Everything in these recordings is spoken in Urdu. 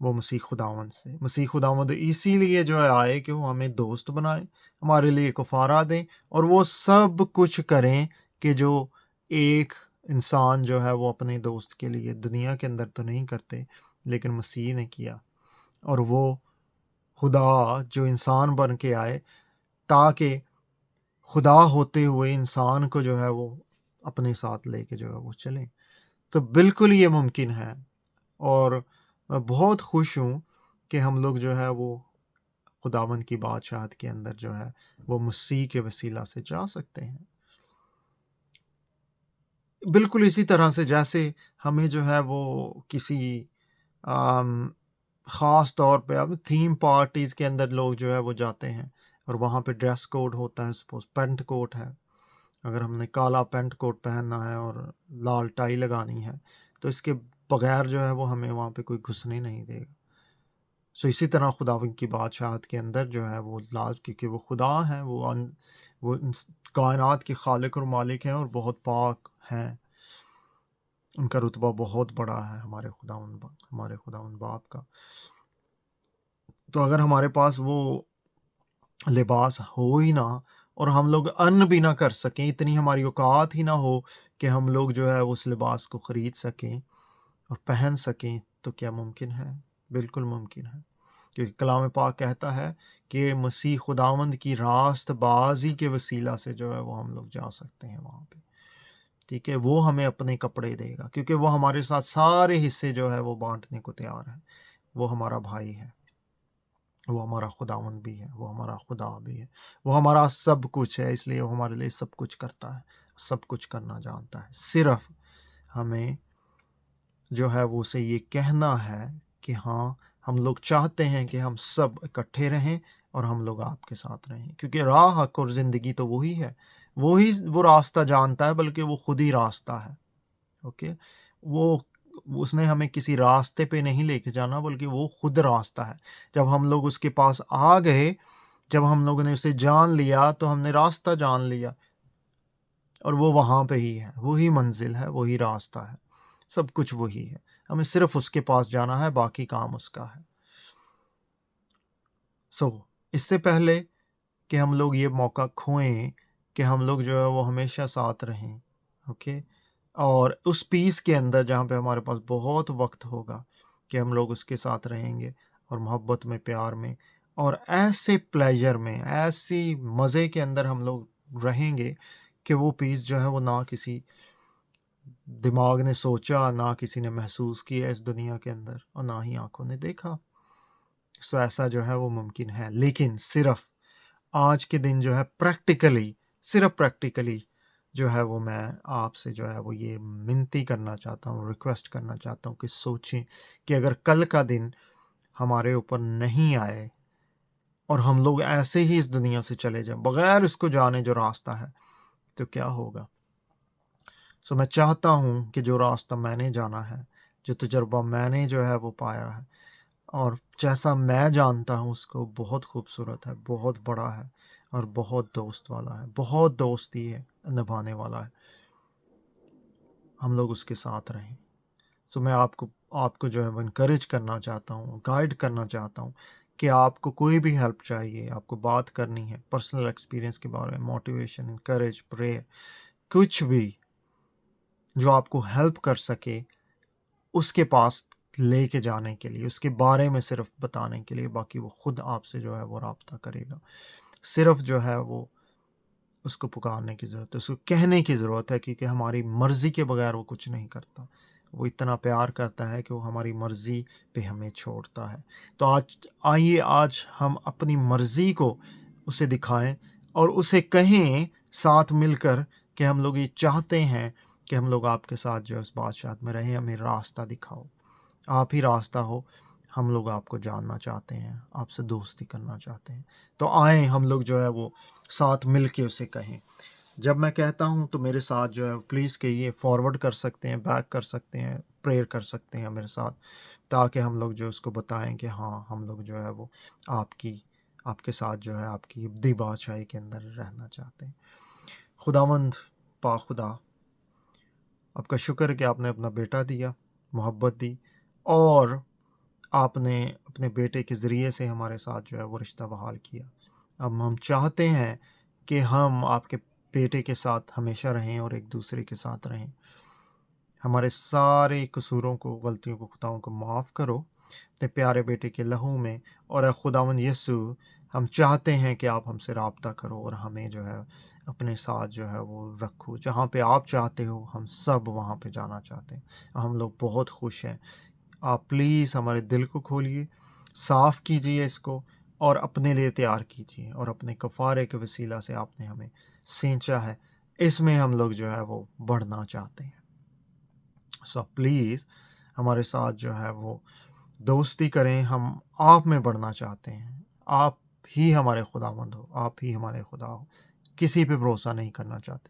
وہ مسیح خداوند سے. مسیح خداوند اسی لیے جو ہے آئے کہ وہ ہمیں دوست بنائے، ہمارے لیے کفارہ دیں، اور وہ سب کچھ کریں کہ جو ایک انسان جو ہے وہ اپنے دوست کے لیے دنیا کے اندر تو نہیں کرتے، لیکن مسیح نے کیا. اور وہ خدا جو انسان بن کے آئے تاکہ خدا ہوتے ہوئے انسان کو جو ہے وہ اپنے ساتھ لے کے جو ہے وہ چلیں. تو بالکل یہ ممکن ہے، اور میں بہت خوش ہوں کہ ہم لوگ جو ہے وہ خداوند کی بادشاہت کے اندر جو ہے وہ مسیح کے وسیلہ سے جا سکتے ہیں. بالکل اسی طرح سے جیسے ہمیں جو ہے وہ کسی خاص طور پہ اب تھیم پارٹیز کے اندر لوگ جو ہے وہ جاتے ہیں اور وہاں پہ ڈریس کوڈ ہوتا ہے، سپوز پینٹ کوٹ ہے، اگر ہم نے کالا پینٹ کوٹ پہننا ہے اور لال ٹائی لگانی ہے تو اس کے بغیر جو ہے وہ ہمیں وہاں پہ کوئی گھسنے نہیں دے گا. سو اسی طرح خداوند کی بادشاہت کے اندر جو ہے وہ کیونکہ وہ خدا ہیں، وہ کائنات کے خالق اور مالک ہیں اور بہت پاک ہیں، ان کا رتبہ بہت بڑا ہے ہمارے خداوند باپ کا. تو اگر ہمارے پاس وہ لباس ہو ہی نہ اور ہم لوگ ارن بھی نہ کر سکیں، اتنی ہماری اوقات ہی نہ ہو کہ ہم لوگ جو ہے اس لباس کو خرید سکیں اور پہن سکیں، تو کیا ممکن ہے؟ بالکل ممکن ہے، کیونکہ کلام پاک کہتا ہے کہ مسیح خداوند کی راست بازی کے وسیلہ سے جو ہے وہ ہم لوگ جا سکتے ہیں وہاں پہ. ٹھیک ہے، وہ ہمیں اپنے کپڑے دے گا کیونکہ وہ ہمارے ساتھ سارے حصے جو ہے وہ بانٹنے کو تیار ہے. وہ ہمارا بھائی ہے، وہ ہمارا خداوند بھی ہے، وہ ہمارا خدا بھی ہے، وہ ہمارا سب کچھ ہے، اس لیے وہ ہمارے لیے سب کچھ کرتا ہے، سب کچھ کرنا جانتا ہے. صرف ہمیں جو ہے وہ اسے یہ کہنا ہے کہ ہاں ہم لوگ چاہتے ہیں کہ ہم سب اکٹھے رہیں اور ہم لوگ آپ کے ساتھ رہیں، کیونکہ راہ، حق اور زندگی تو وہی ہے، وہی وہ راستہ جانتا ہے، بلکہ وہ خود ہی راستہ ہے. اوکے، وہ اس نے ہمیں کسی راستے پہ نہیں لے کے جانا، بلکہ وہ خود راستہ ہے. جب ہم لوگ اس کے پاس آ گئے، جب ہم لوگوں نے اسے جان لیا تو ہم نے راستہ جان لیا، اور وہ وہاں پہ ہی ہے، وہی منزل ہے، وہی راستہ ہے، سب کچھ وہی ہے. ہمیں صرف اس کے پاس جانا ہے، باقی کام اس کا ہے. اس سے پہلے کہ ہم لوگ یہ موقع کھوئیں کہ ہم لوگ جو ہے وہ ہمیشہ ساتھ رہیں، اوکے، اور اس پیس کے اندر جہاں پہ ہمارے پاس بہت وقت ہوگا کہ ہم لوگ اس کے ساتھ رہیں گے، اور محبت میں، پیار میں، اور ایسے پلیجر میں، ایسی مزے کے اندر ہم لوگ رہیں گے کہ وہ پیس جو ہے وہ نہ کسی دماغ نے سوچا، نہ کسی نے محسوس کیا اس دنیا کے اندر، اور نہ ہی آنکھوں نے دیکھا. سو ایسا جو ہے وہ ممکن ہے، لیکن صرف آج کے دن جو ہے صرف پریکٹیکلی جو ہے وہ میں آپ سے جو ہے وہ یہ منتی کرنا چاہتا ہوں، ریکویسٹ کرنا چاہتا ہوں کہ سوچیں کہ اگر کل کا دن ہمارے اوپر نہیں آئے اور ہم لوگ ایسے ہی اس دنیا سے چلے جائیں بغیر اس کو جانے جو راستہ ہے، تو کیا ہوگا. سو میں چاہتا ہوں کہ جو راستہ میں نے جانا ہے، جو تجربہ میں نے جو ہے وہ پایا ہے، اور جیسا میں جانتا ہوں اس کو، بہت خوبصورت ہے، بہت بڑا ہے، اور بہت دوست والا ہے، بہت دوستی ہے نبھانے والا ہے. ہم لوگ اس کے ساتھ رہیں. سو میں آپ کو جو ہے وہ انکریج کرنا چاہتا ہوں، گائیڈ کرنا چاہتا ہوں کہ آپ کو کوئی بھی ہیلپ چاہیے، آپ کو بات کرنی ہے پرسنل ایکسپیرینس کے بارے میں، موٹیویشن، انکریج، پریئر، کچھ بھی جو آپ کو ہیلپ کر سکے، اس کے پاس لے کے جانے کے لیے، اس کے بارے میں صرف بتانے کے لیے. باقی وہ خود آپ سے جو ہے وہ رابطہ کرے گا. صرف جو ہے وہ اس کو پکارنے کی ضرورت ہے، اس کو کہنے کی ضرورت ہے، کیونکہ ہماری مرضی کے بغیر وہ کچھ نہیں کرتا. وہ اتنا پیار کرتا ہے کہ وہ ہماری مرضی پہ ہمیں چھوڑتا ہے. تو آج ہم اپنی مرضی کو اسے دکھائیں اور اسے کہیں ساتھ مل کر کہ ہم لوگ یہ چاہتے ہیں کہ ہم لوگ آپ کے ساتھ جو ہے اس بادشاہت میں رہیں، ہمیں راستہ دکھاؤ، آپ ہی راستہ ہو. ہم لوگ آپ کو جاننا چاہتے ہیں، آپ سے دوستی کرنا چاہتے ہیں. تو آئیں ہم لوگ جو ہے وہ ساتھ مل کے اسے کہیں. جب میں کہتا ہوں تو میرے ساتھ جو ہے پلیز کہیے، فارورڈ کر سکتے ہیں، بیک کر سکتے ہیں، پریئر کر سکتے ہیں میرے ساتھ، تاکہ ہم لوگ جو اس کو بتائیں کہ ہاں ہم لوگ جو ہے وہ آپ کے ساتھ جو ہے آپ کی ابدی بادشاہی کے اندر رہنا چاہتے ہیں. خداوند پاک خدا، آپ کا شکر ہے کہ آپ نے اپنا بیٹا دیا، محبت دی، اور آپ نے اپنے بیٹے کے ذریعے سے ہمارے ساتھ جو ہے وہ رشتہ بحال کیا. اب ہم چاہتے ہیں کہ ہم آپ کے بیٹے کے ساتھ ہمیشہ رہیں اور ایک دوسرے کے ساتھ رہیں. ہمارے سارے قصوروں کو، غلطیوں کو، خطاؤں کو معاف کرو اپنے پیارے بیٹے کے لہو میں. اور اے خداوند یسوع، ہم چاہتے ہیں کہ آپ ہم سے رابطہ کرو اور ہمیں جو ہے اپنے ساتھ جو ہے وہ رکھو. جہاں پہ آپ چاہتے ہو ہم سب وہاں پہ جانا چاہتے ہیں. ہم لوگ بہت خوش ہیں. آپ پلیز ہمارے دل کو کھولیے، صاف کیجئے اس کو، اور اپنے لیے تیار کیجئے. اور اپنے کفارے کے وسیلہ سے آپ نے ہمیں سینچا ہے، اس میں ہم لوگ جو ہے وہ بڑھنا چاہتے ہیں. سو پلیز ہمارے ساتھ جو ہے وہ دوستی کریں. ہم آپ میں بڑھنا چاہتے ہیں. آپ ہی ہمارے خداوند ہو، آپ ہی ہمارے خدا ہو. کسی پہ بھروسہ نہیں کرنا چاہتے.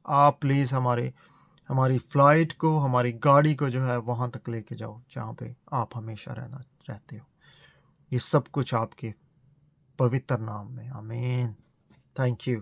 آپ پلیز ہماری فلائٹ کو، ہماری گاڑی کو جو ہے وہاں تک لے کے جاؤ جہاں پہ آپ ہمیشہ رہتے ہو. یہ سب کچھ آپ کے پوتر نام میں. آمین. Thank you.